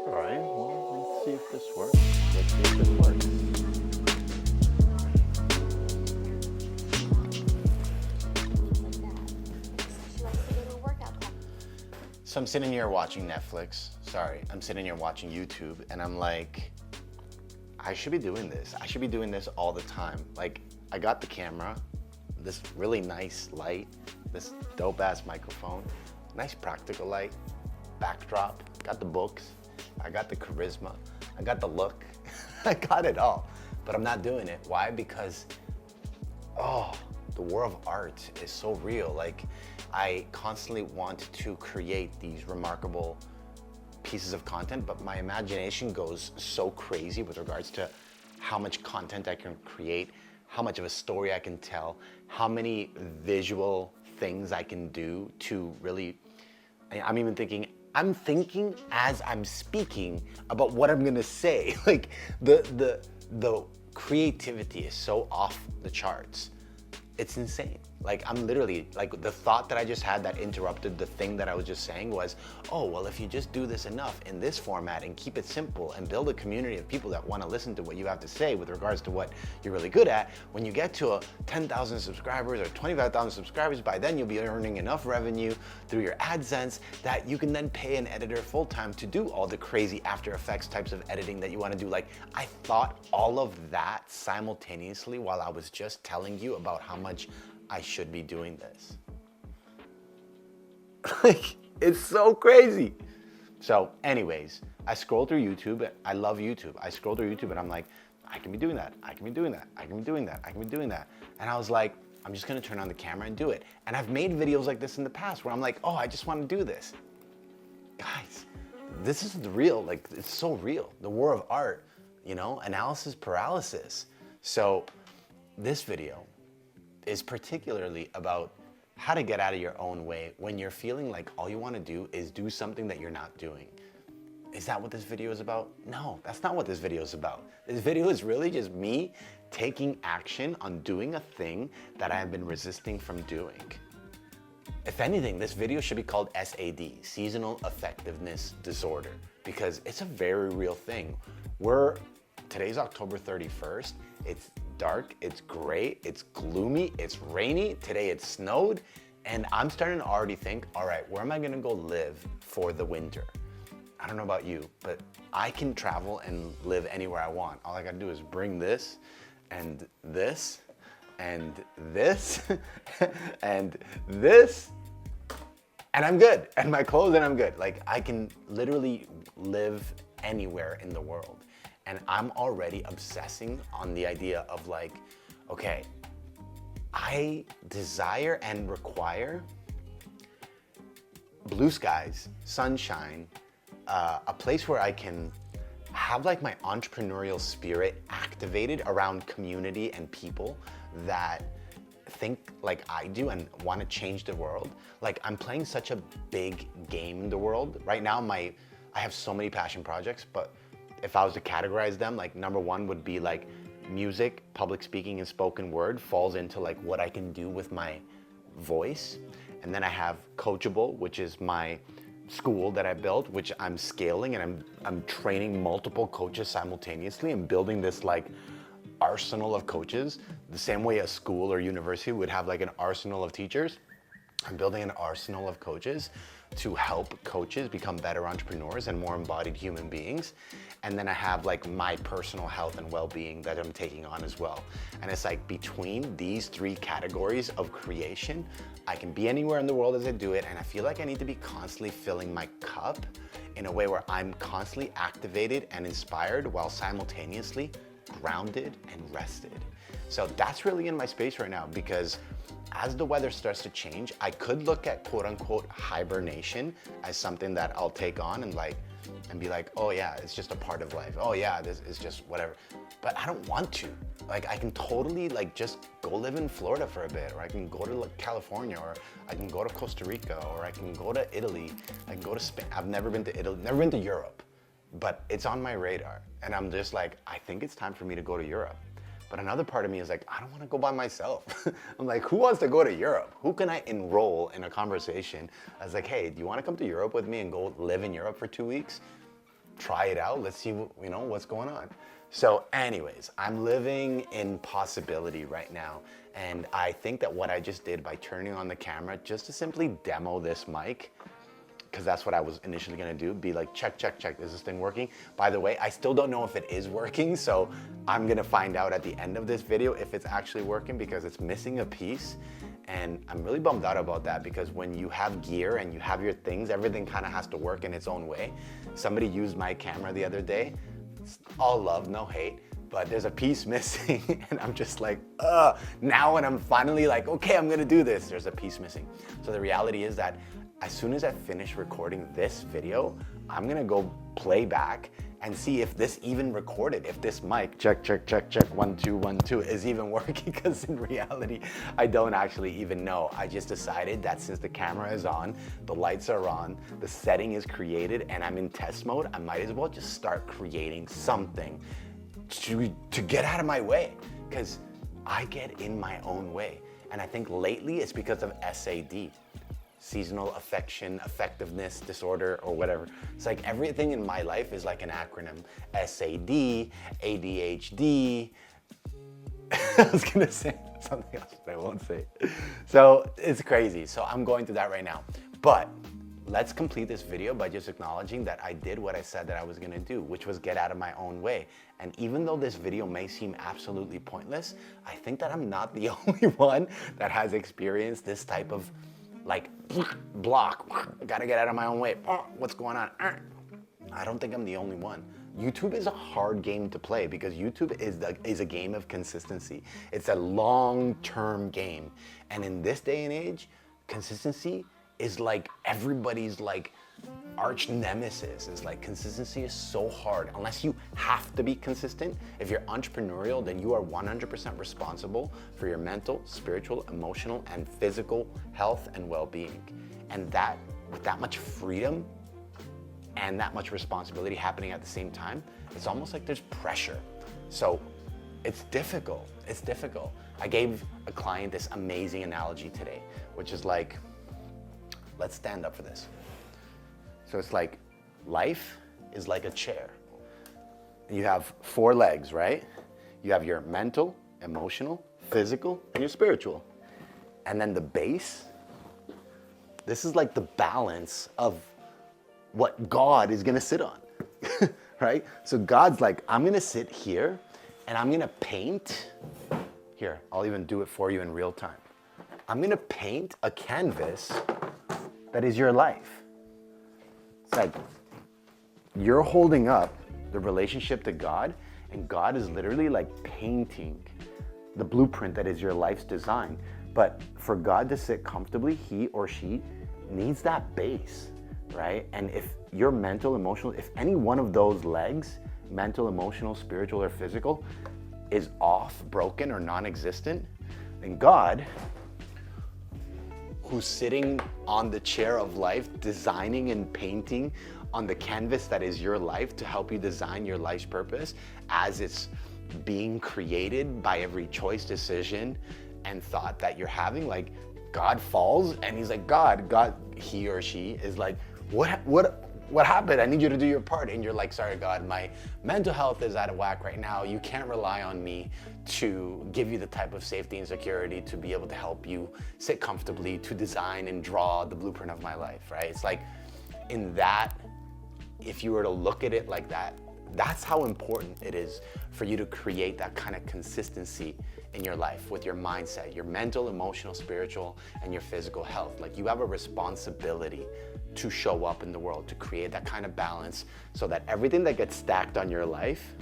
Alright, well, let's see if this works. Let's see if it works. She likes to go to a workout club. So I'm sitting here watching Netflix. Sorry, I'm sitting here watching YouTube, and I'm like, I should be doing this. I should be doing this all the time. Like, I got the camera, this really nice light, this dope ass microphone, nice practical light, backdrop, got the books, I got the charisma, I got the look, I got it all. But I'm not doing it. Why? Because, the world of art is so real. Like, I constantly want to create these remarkable pieces of content, but my imagination goes so crazy with regards to how much content I can create, how much of a story I can tell, how many visual things I can do to really, I'm thinking as I'm speaking about what I'm gonna say. Like the creativity is so off the charts. It's insane. Like, I'm literally, like, the thought that I just had that interrupted the thing that I was just saying was, oh, well, if you just do this enough in this format and keep it simple and build a community of people that want to listen to what you have to say with regards to what you're really good at, when you get to 10,000 subscribers or 25,000 subscribers, by then you'll be earning enough revenue through your AdSense that you can then pay an editor full-time to do all the crazy After Effects types of editing that you want to do. Like, I thought all of that simultaneously while I was just telling you about how much I should be doing this. Like, it's so crazy. So anyways, I scroll through YouTube. I love YouTube. I scroll through YouTube and I'm like, I can be doing that. I can be doing that. I can be doing that. I can be doing that. And I was like, I'm just gonna turn on the camera and do it. And I've made videos like this in the past where I'm like, oh, I just wanna do this. Guys, this is the real, like, it's so real. The war of art, you know, analysis paralysis. So this video is particularly about how to get out of your own way when you're feeling like all you want to do is do something that you're not doing. Is that what this video is about? No, that's not what this video is about. This video is really just me taking action on doing a thing that I have been resisting from doing. If anything, this video should be called SAD, Seasonal Affectiveness Disorder, because it's a very real thing. Today's October 31st. It's dark, it's gray, it's gloomy, it's rainy. Today it snowed, and I'm starting to already think, all right, where am I gonna go live for the winter? I don't know about you, but I can travel and live anywhere I want. All I gotta do is bring this, and this, and this, and this, and I'm good. And my clothes, and I'm good. Like, I can literally live anywhere in the world. And I'm already obsessing on the idea of, like, okay, I desire and require blue skies, sunshine, a place where I can have, like, my entrepreneurial spirit activated around community and people that think like I do and want to change the world. Like, I'm playing such a big game in the world. Right now, I have so many passion projects, but if I was to categorize them, like, number one would be like music, public speaking, and spoken word falls into like what I can do with my voice. And then I have Coachable, which is my school that I built, which I'm scaling, and I'm training multiple coaches simultaneously and building this like arsenal of coaches, the same way a school or university would have like an arsenal of teachers. I'm building an arsenal of coaches to help coaches become better entrepreneurs and more embodied human beings. And then I have like my personal health and well-being that I'm taking on as well. And it's like between these three categories of creation, I can be anywhere in the world as I do it. And I feel like I need to be constantly filling my cup in a way where I'm constantly activated and inspired while simultaneously grounded and rested. So that's really in my space right now, because as the weather starts to change, I could look at quote unquote hibernation as something that I'll take on and be like, oh yeah, it's just a part of life. Oh yeah, this is just whatever. But I don't want to. Like, I can totally like just go live in Florida for a bit, or I can go to like California, or I can go to Costa Rica, or I can go to Italy. I can go to Spain. I've never been to Italy, never been to Europe, but it's on my radar. And I'm just like, I think it's time for me to go to Europe. But another part of me is like, I don't want to go by myself. I'm like, who wants to go to Europe? Who can I enroll in a conversation? I was like, hey, do you want to come to Europe with me and go live in Europe for 2 weeks? try it out. Let's see, what's going on. So anyways, I'm living in possibility right now. And I think that what I just did by turning on the camera just to simply demo this mic, because that's what I was initially gonna do, be like, check, is this thing working? By the way, I still don't know if it is working, so I'm gonna find out at the end of this video if it's actually working, because it's missing a piece. And I'm really bummed out about that, because when you have gear and you have your things, everything kind of has to work in its own way. Somebody used my camera the other day. It's all love, no hate, but there's a piece missing and I'm just like, now when I'm finally like, okay, I'm gonna do this, there's a piece missing. So the reality is that as soon as I finish recording this video, I'm gonna go play back and see if this even recorded, if this mic, check, 1 2 1 2, is even working, because in reality, I don't actually even know. I just decided that since the camera is on, the lights are on, the setting is created, and I'm in test mode, I might as well just start creating something to get out of my way, because I get in my own way. And I think lately it's because of SAD. Seasonal affection, effectiveness disorder, or whatever. It's like everything in my life is like an acronym. SAD, ADHD. I was gonna say something else, but I won't say it. So it's crazy. So I'm going through that right now. But let's complete this video by just acknowledging that I did what I said that I was gonna do, which was get out of my own way. And even though this video may seem absolutely pointless, I think that I'm not the only one that has experienced this type of like block, gotta get out of my own way, what's going on? I don't think I'm the only one. YouTube is a hard game to play, because YouTube is a game of consistency. It's a long-term game. And in this day and age, consistency is like everybody's like arch nemesis. Is like, consistency is so hard. Unless you have to be consistent, if you're entrepreneurial, then you are 100% responsible for your mental, spiritual, emotional, and physical health and well-being. And that, with that much freedom and that much responsibility happening at the same time, it's almost like there's pressure. So it's difficult. It's difficult. I gave a client this amazing analogy today, which is like, let's stand up for this. So it's like, life is like a chair. You have 4 legs, right? You have your mental, emotional, physical, and your spiritual. And then the base, this is like the balance of what God is gonna sit on, right? So God's like, I'm gonna sit here and I'm gonna paint. Here, I'll even do it for you in real time. I'm gonna paint a canvas that is your life. It's like you're holding up the relationship to God, and God is literally like painting the blueprint that is your life's design. But for God to sit comfortably, he or she needs that base, right? And if your mental, emotional, if any one of those legs, mental, emotional, spiritual, or physical, is off, broken, or non-existent, then God, who's sitting on the chair of life, designing and painting on the canvas that is your life to help you design your life's purpose as it's being created by every choice, decision, and thought that you're having. Like, God falls and he's like, God, he or she is like, what happened? I need you to do your part. And you're like, sorry, God, my mental health is out of whack right now. You can't rely on me to give you the type of safety and security to be able to help you sit comfortably, to design and draw the blueprint of my life, right? It's like, in that, if you were to look at it like that, that's how important it is for you to create that kind of consistency in your life with your mindset, your mental, emotional, spiritual, and your physical health. Like, you have a responsibility to show up in the world, to create that kind of balance so that everything that gets stacked on your life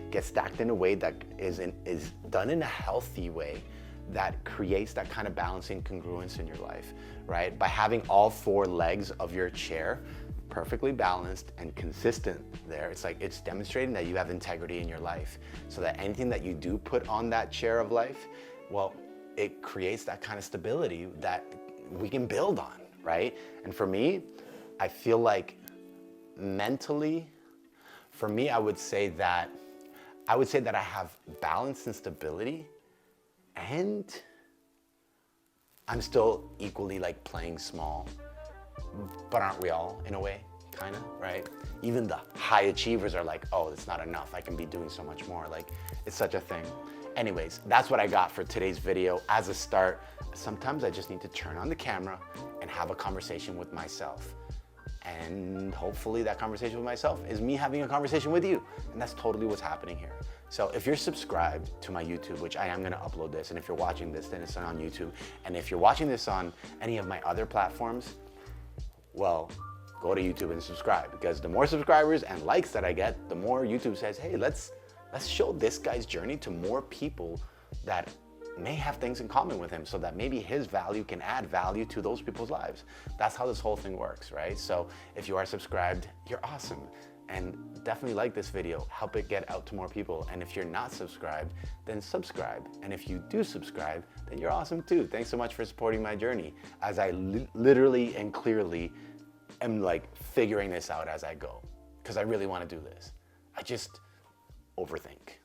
gets stacked in a way that is done in a healthy way that creates that kind of balancing congruence in your life, right? By having all 4 legs of your chair perfectly balanced and consistent there, it's like, it's demonstrating that you have integrity in your life, so that anything that you do put on that chair of life, well, it creates that kind of stability that we can build on, right? And for me, I feel like mentally, for me, I would say that I have balance and stability, and I'm still equally like playing small, but aren't we all in a way? kind of, right? Even the high achievers are like, oh, it's not enough. I can be doing so much more. Like, it's such a thing. Anyways, that's what I got for today's video. As a start, sometimes I just need to turn on the camera and have a conversation with myself. And hopefully that conversation with myself is me having a conversation with you. And that's totally what's happening here. So if you're subscribed to my YouTube, which I am gonna upload this, and if you're watching this, then it's on YouTube. And if you're watching this on any of my other platforms, well, go to YouTube and subscribe, because the more subscribers and likes that I get, the more YouTube says, hey, let's show this guy's journey to more people that may have things in common with him, so that maybe his value can add value to those people's lives. That's how this whole thing works, right? So if you are subscribed, you're awesome. And definitely like this video, help it get out to more people. And if you're not subscribed, then subscribe. And if you do subscribe, then you're awesome too. Thanks so much for supporting my journey, as I literally and clearly am like figuring this out as I go, because I really want to do this. I just overthink.